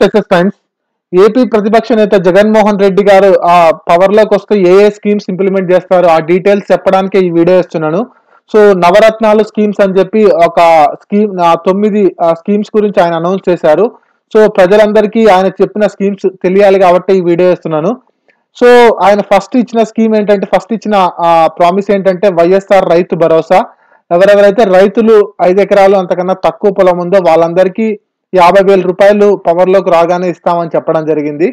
టెసెస్ friends. AP ప్రతిపక్ష నేత జగన్మోహన్ రెడ్డి గారు పవర్ లోకి వస్తే ఏ స్కీమ్స్ ఇంప్లిమెంట్ చేస్తారు ఆ డీటెయిల్స్ చెప్పడానికి ఈ వీడియో ఇస్తున్నాను. సో నవరత్నాలు స్కీమ్స్ అని చెప్పి ఒక స్కీమ్ 9 స్కీమ్స్ గురించి ఆయన అనౌన్స్ చేశారు. సో ప్రజలందరికీ ఆయన చెప్పిన స్కీమ్స్ తెలియాలి కాబట్టి ఈ వీడియో ఇస్తున్నాను. సో ఆయన ఫస్ట్ ఇచ్చిన స్కీమ్ ఏంటంటే, ఫస్ట్ ఇచ్చిన ప్రామిస్ ఏంటంటే వైఎస్ఆర్ రైతు భరోసా. ఎవరెవరైతే రైతులు 5 ఎకరాలు అంతకన్నా తక్కువ పొలం ఉందో వాళ్ళందరికీ 50,000 రూపాయలు పవర్ లోకి రాగానే ఇస్తామని చెప్పడం జరిగింది.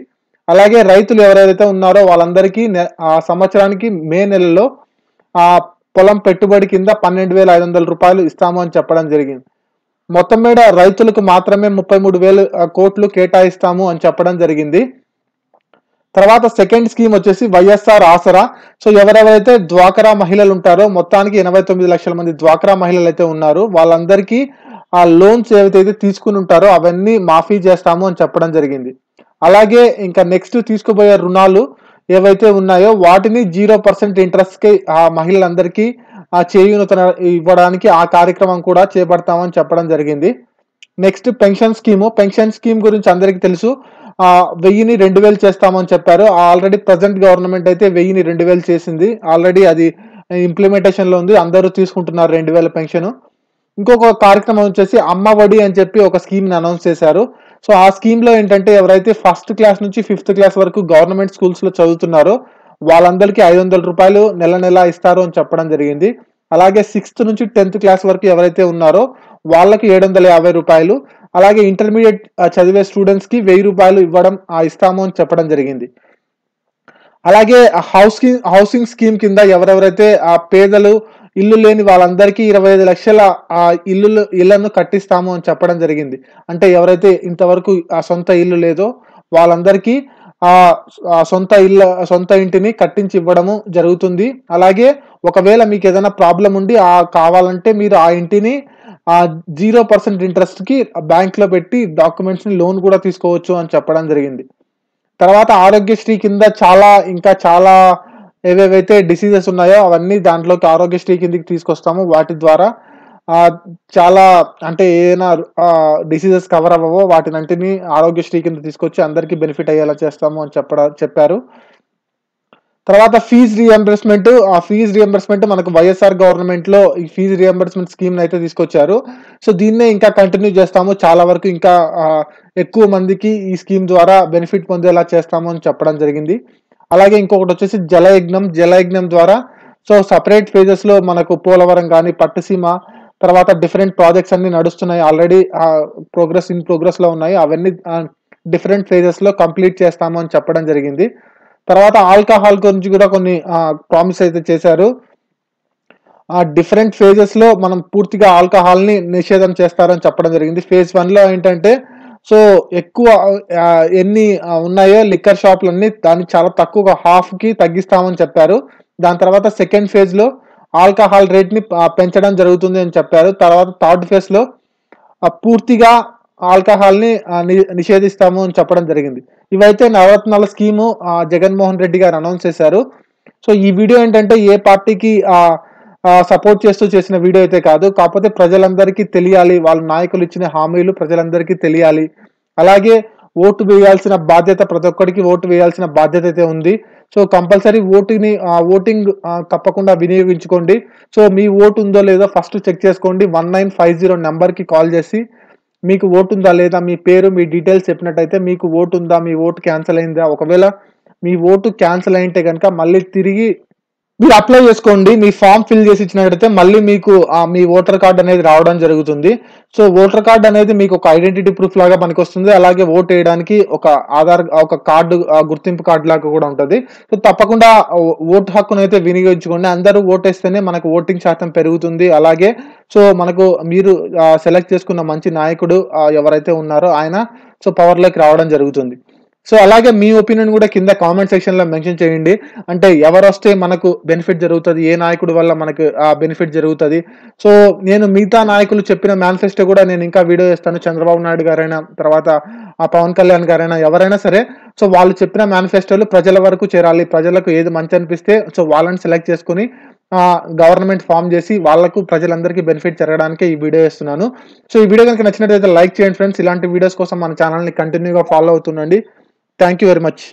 అలాగే రైతులు ఎవరైతే ఉన్నారో వాళ్ళందరికీ సంవత్సరానికి మే నెలలో ఆ పొలం పెట్టుబడి కింద 12,500 రూపాయలు ఇస్తాము అని చెప్పడం జరిగింది. మొత్తం మీద రైతులకు మాత్రమే 33,000 కోట్లు కేటాయిస్తాము అని చెప్పడం జరిగింది. తర్వాత సెకండ్ స్కీమ్ వచ్చేసి వైఎస్ఆర్ ఆసరా. సో ఎవరెవరైతే డ్వాక్రా మహిళలు ఉంటారో మొత్తానికి 89 లక్షల మంది డ్వాక్రా మహిళలు అయితే ఉన్నారు, వాళ్ళందరికీ ఆ లోన్స్ ఏవైతే తీసుకుని ఉంటారో అవన్నీ మాఫీ చేస్తాము అని చెప్పడం జరిగింది. అలాగే ఇంకా నెక్స్ట్ తీసుకుపోయే రుణాలు ఏవైతే ఉన్నాయో వాటిని 0% ఇంట్రెస్ట్ కి ఆ మహిళలందరికీ చేయూత ఇవ్వడానికి ఆ కార్యక్రమం కూడా చేపడతామని చెప్పడం జరిగింది. Next pension scheme. Pension scheme గురించి అందరికీ తెలుసు. 1000ని 2000 చేస్తామని చెప్పారు. ఆల్రెడీ ప్రజెంట్ గవర్నమెంట్ అయితే 1000ని 2000 చేసింది. ఆల్రెడీ అది ఇంప్లిమెంటేషన్ లో ఉంది, అందరూ తీసుకుంటున్నారు 2000 పెన్షన్. ఇంకొక కార్యక్రమం వచ్చేసి అమ్మ ఒడి అని చెప్పి ఒక స్కీమ్ ని అనౌన్స్ చేశారు. సో ఆ స్కీమ్ లో ఏంటంటే ఎవరైతే ఫస్ట్ క్లాస్ నుంచి 5th క్లాస్ వరకు గవర్నమెంట్ స్కూల్స్ లో చదువుతున్నారో వాళ్ళందరికీ 500 రూపాయలు నెల నెల ఇస్తారు అని చెప్పడం జరిగింది. అలాగే 6th నుంచి 10th క్లాస్ వరకు ఎవరైతే ఉన్నారో వాళ్ళకి 750 రూపాయలు, అలాగే ఇంటర్మీడియట్ చదివే స్టూడెంట్స్ కి 1000 రూపాయలు ఇస్తాము అని చెప్పడం జరిగింది. అలాగే హౌసింగ్ స్కీమ్ కింద ఎవరెవరైతే పేదలు ఇల్లు లేని వాళ్ళందరికీ 25 లక్షల ఇళ్లను కట్టిస్తాము అని చెప్పడం జరిగింది. అంటే ఎవరైతే ఇంతవరకు సొంత ఇల్లు లేదో వాళ్ళందరికీ సొంత ఇంటిని కట్టించి ఇవ్వడము జరుగుతుంది. అలాగే ఒకవేళ మీకు ఏదైనా ప్రాబ్లం ఉండి కావాలంటే మీరు ఆ ఇంటిని 0% ఇంట్రెస్ట్ కి బ్యాంక్ లో పెట్టి డాక్యుమెంట్స్ ని లోన్ కూడా తీసుకోవచ్చు అని చెప్పడం జరిగింది. తర్వాత ఆరోగ్యశ్రీ కింద ఇంకా చాలా ఏవేవైతే డిసీజెస్ ఉన్నాయో అవన్నీ దాంట్లోకి ఆరోగ్యశ్రీ కిందకి తీసుకొస్తాము. వాటి ద్వారా చాలా అంటే ఏదైనా డిసీజెస్ కవర్ అవ్వవో వాటినంటిని ఆరోగ్యశ్రీ కింద తీసుకొచ్చి అందరికీ బెనిఫిట్ అయ్యేలా చేస్తాము అని చెప్పారు. తర్వాత ఫీజ్ రియంబర్స్మెంట్ మనకు వైఎస్ఆర్ గవర్నమెంట్ లో ఈ ఫీజ్ రియంబర్స్మెంట్ స్కీమ్ అయితే తీసుకొచ్చారు. సో దీన్నే ఇంకా కంటిన్యూ చేస్తాము, చాలా వరకు ఇంకా ఎక్కువ మందికి ఈ స్కీమ్ ద్వారా బెనిఫిట్ పొందేలా చేస్తాము అని చెప్పడం జరిగింది. అలాగే ఇంకొకటి వచ్చేసి జలయజ్ఞం ద్వారా సో సపరేట్ ఫేజెస్ లో మనకు పోలవరం కానీ పట్టుసీమ తర్వాత డిఫరెంట్ ప్రాజెక్ట్స్ అన్ని నడుస్తున్నాయి, ఆల్రెడీ ప్రోగ్రెస్ లో ఉన్నాయి. అవన్నీ డిఫరెంట్ ఫేజెస్ లో కంప్లీట్ చేస్తాము అని చెప్పడం జరిగింది. తర్వాత ఆల్కహాల్ గురించి కూడా కొన్ని ప్రామిస్ అయితే చేశారు. డిఫరెంట్ ఫేజెస్ లో మనం పూర్తిగా ఆల్కహాల్ ని నిషేధం చేస్తారని చెప్పడం జరిగింది. ఫేజ్ 1 లో ఏంటంటే సో ఎక్కువ ఎన్ని ఉన్నాయో లిక్కర్ షాపులన్నీ దాన్ని చాలా తక్కువగా హాఫ్ కి తగ్గిస్తామని చెప్పారు. దాని తర్వాత సెకండ్ ఫేజ్ లో ఆల్కహాల్ రేట్ ని పెంచడం జరుగుతుంది అని చెప్పారు. తర్వాత థర్డ్ ఫేజ్ లో పూర్తిగా ఆల్కహాల్ ని నిషేధిస్తాము అని చెప్పడం జరిగింది. ఇవైతే నవరత్నాల స్కీము జగన్మోహన్ రెడ్డి గారు అనౌన్స్ చేశారు. సో ఈ వీడియో ఏంటంటే ఏ పార్టీకి సపోర్ట్ చేస్తూ చేసిన వీడియో అయితే కాదు, కాకపోతే ప్రజలందరికీ తెలియాలి, వాళ్ళ నాయకులు ఇచ్చిన హామీలు ప్రజలందరికీ తెలియాలి. అలాగే ఓటు వేయాల్సిన బాధ్యత, ప్రతి ఒక్కరికి ఓటు వేయాల్సిన బాధ్యత అయితే ఉంది. సో కంపల్సరీ ఓటింగ్ తప్పకుండా వినియోగించుకోండి. సో మీ ఓటు ఉందో లేదో ఫస్ట్ చెక్ చేసుకోండి. 1950 నెంబర్కి కాల్ చేసి మీకు ఓటు ఉందా లేదా, మీ పేరు మీ డీటెయిల్స్ చెప్పినట్టయితే మీకు ఓటు ఉందా, మీ ఓటు క్యాన్సిల్ అయిందా, ఒకవేళ మీ ఓటు క్యాన్సిల్ అయింటే కనుక మళ్ళీ తిరిగి మీరు అప్లై చేసుకోండి. మీ ఫామ్ ఫిల్ చేసి ఇచ్చినట్టయితే మళ్ళీ మీకు మీ ఓటర్ కార్డ్ అనేది రావడం జరుగుతుంది. సో ఓటర్ కార్డ్ అనేది మీకు ఒక ఐడెంటిటీ ప్రూఫ్ లాగా పనికి వస్తుంది. అలాగే ఓటు వేయడానికి ఒక కార్డు, గుర్తింపు కార్డు లాగా కూడా ఉంటుంది. సో తప్పకుండా ఓటు హక్కును అయితే వినియోగించుకోండి. అందరూ ఓటేస్తేనే మనకు ఓటింగ్ శాతం పెరుగుతుంది. అలాగే సో మీరు సెలెక్ట్ చేసుకున్న మంచి నాయకుడు ఎవరైతే ఉన్నారో ఆయన సో పవర్ లోకి రావడం జరుగుతుంది. సో అలాగే మీ ఒపీనియన్ కూడా కింద కామెంట్ సెక్షన్ లో మెన్షన్ చేయండి. అంటే ఎవరు వస్తే మనకు బెనిఫిట్ జరుగుతుంది, ఏ నాయకుడి వల్ల మనకు బెనిఫిట్ జరుగుతుంది. సో నేను మిగతా నాయకులు చెప్పిన మేనిఫెస్టో కూడా నేను ఇంకా వీడియో చేస్తాను. చంద్రబాబు నాయుడు గారైనా తర్వాత పవన్ కళ్యాణ్ గారైనా ఎవరైనా సరే సో వాళ్ళు చెప్పిన మేనిఫెస్టోలు ప్రజల వరకు చేరాలి. ప్రజలకు ఏది మంచి అనిపిస్తే సో వాళ్ళని సెలెక్ట్ చేసుకుని గవర్నమెంట్ ఫామ్ చేసి వాళ్ళకు ప్రజలందరికీ బెనిఫిట్ జరగడానికే ఈ వీడియో చేస్తున్నాను. సో ఈ వీడియో కనుక నచ్చినట్లయితే లైక్ చేయండి ఫ్రెండ్స్. ఇలాంటి వీడియోస్ కోసం మన ఛానల్ని కంటిన్యూగా ఫాలో అవుతుండండి. Thank you very much.